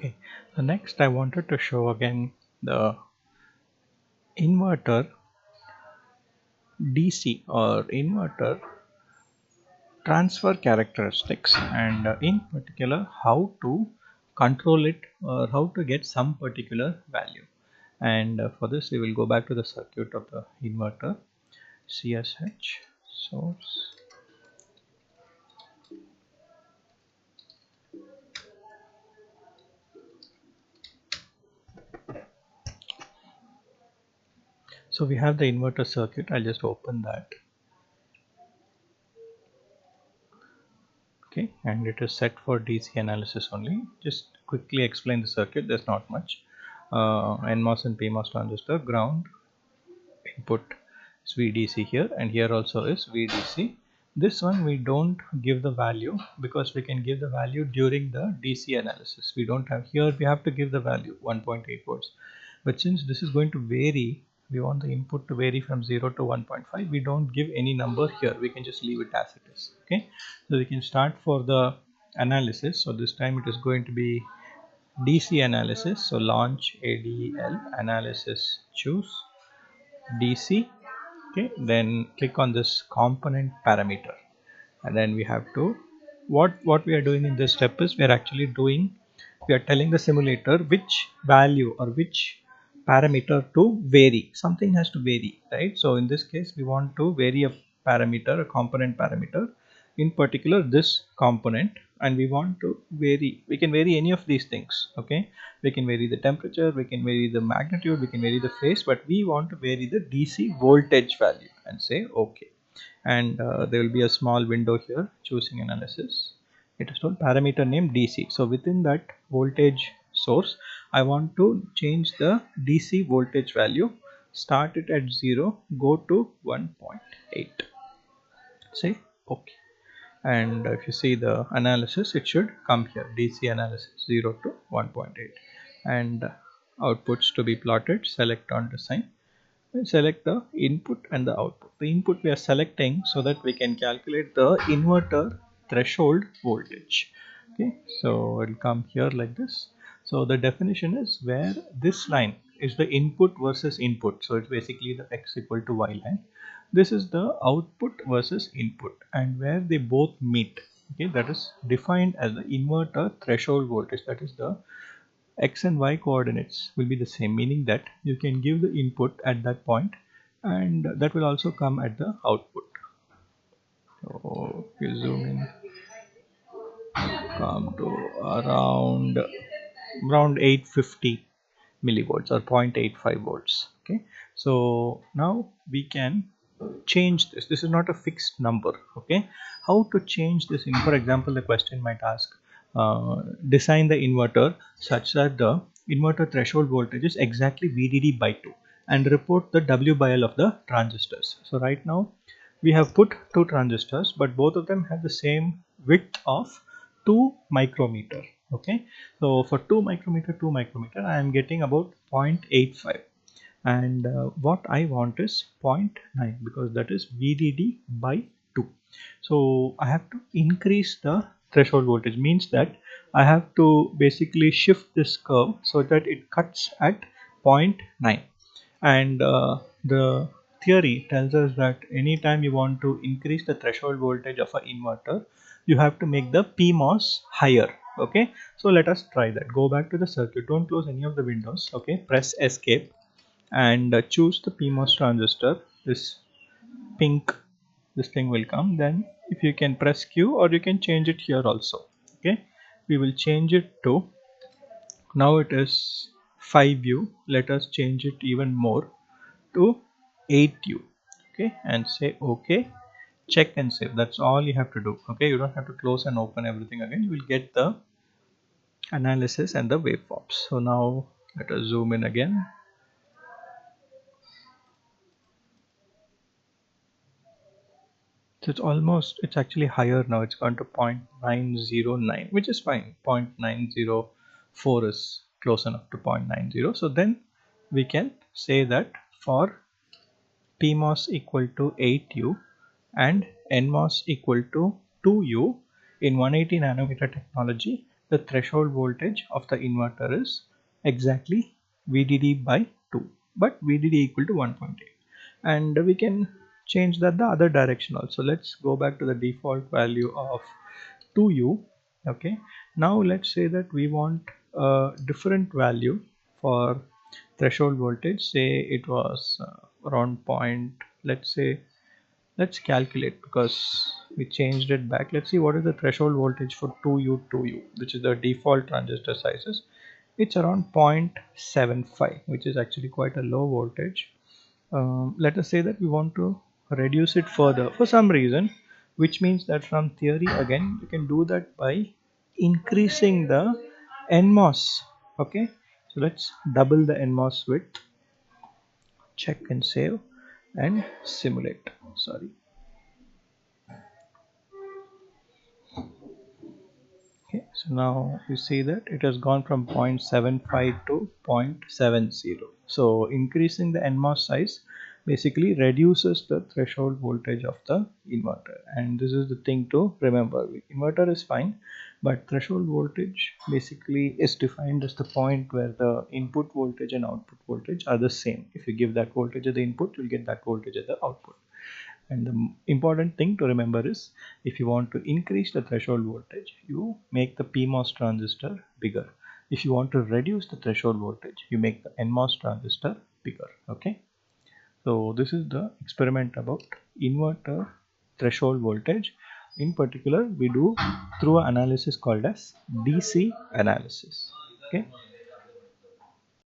Okay, so next I wanted to show again the inverter DC or inverter transfer characteristics, and in particular how to control it or how to get some particular value. And for this we will go back to the circuit of the inverter. CSH source. So we have the inverter circuit. I'll just open that. Okay, and it is set for DC analysis only. Just quickly explain the circuit. There's not much. NMOS and PMOS transistor, ground, input is VDC here, and here also is VDC. This one we don't give the value because we can give the value during the DC analysis. We don't have here, we have to give the value 1.8 volts. But since this is going to vary, we want the input to vary from 0 to 1.5. We don't give any number here. We can just leave it as it is. Okay, so we can start for the analysis. So this time it is going to be DC analysis. So launch ADL analysis, choose DC. Okay, then click on this component parameter, and then we have to what we are doing in this step is we are actually doing, we are telling the simulator which value or which parameter to vary. Something has to vary, right? So in this case we want to vary a parameter, a component parameter, in particular this component, and we want to vary, we can vary any of these things. Okay, we can vary the temperature, we can vary the magnitude, we can vary the phase, but we want to vary the DC voltage value and say okay. And there will be a small window here, choosing analysis. It is told parameter name DC. So within that voltage source I want to change the DC voltage value, start it at 0, go to 1.8, say okay. And if you see the analysis, it should come here, DC analysis 0 to 1.8, and outputs to be plotted. Select on design and select the input and the output. The input we are selecting so that we can calculate the inverter threshold voltage. Okay, so it will come here like this. So the definition is where this line is the input versus input. So it's basically the x equal to y line. This is the output versus input, and where they both meet, okay, that is defined as the inverter threshold voltage. That is the x and y coordinates will be the same, meaning that you can give the input at that point and that will also come at the output. So if you zoom in, come to around 850 millivolts or 0.85 volts. Okay, so now we can change this. This is not a fixed number. Okay, how to change this in, for example, the question might ask, design the inverter such that the inverter threshold voltage is exactly VDD by 2 and report the W by L of the transistors. So right now we have put two transistors, but both of them have the same width of 2 micrometer. Okay, so for 2 micrometer I am getting about 0.85, and what I want is 0.9 because that is VDD by 2. So I have to increase the threshold voltage, means that I have to basically shift this curve so that it cuts at 0.9. And the theory tells us that anytime you want to increase the threshold voltage of an inverter, you have to make the PMOS higher. Okay, so let us try that. Go back to the circuit, don't close any of the windows. Okay, press escape and choose the PMOS transistor. This pink, this thing will come. Then if you can press Q, or you can change it here also. Okay, we will change it to, now it is 5U. Let us change it even more to 8U. Okay, and say okay, check and save. That's all you have to do. Okay, you don't have to close and open everything again. You will get the analysis and the waveforms. So now let us zoom in again. So it's actually higher now. It's gone to 0.909, which is fine. 0.904 is close enough to 0.90. So then we can say that for PMOS equal to 8U and NMOS equal to 2U in 180 nanometer technology, the threshold voltage of the inverter is exactly VDD by 2, but VDD equal to 1.8. And we can change that the other direction also. Let's go back to the default value of 2U. Okay, now let's say that we want a different value for threshold voltage. Say it was around point, let's say, let's calculate, because we changed it back. Let's see what is the threshold voltage for 2U, which is the default transistor sizes. It's around 0.75, which is actually quite a low voltage. Let us say that we want to reduce it further for some reason, which means that from theory again you can do that by increasing the NMOS. Okay, so let's double the NMOS width, check and save and simulate. Sorry. Okay, so now you see that it has gone from 0.75 to 0.70. So increasing the NMOS size basically reduces the threshold voltage of the inverter, and this is the thing to remember. Inverter is fine, but threshold voltage basically is defined as the point where the input voltage and output voltage are the same. If you give that voltage at the input, you'll get that voltage at the output. And the important thing to remember is, if you want to increase the threshold voltage, you make the PMOS transistor bigger. If you want to reduce the threshold voltage, you make the NMOS transistor bigger. Okay. So this is the experiment about inverter threshold voltage. In particular, we do through an analysis called as DC analysis. Okay.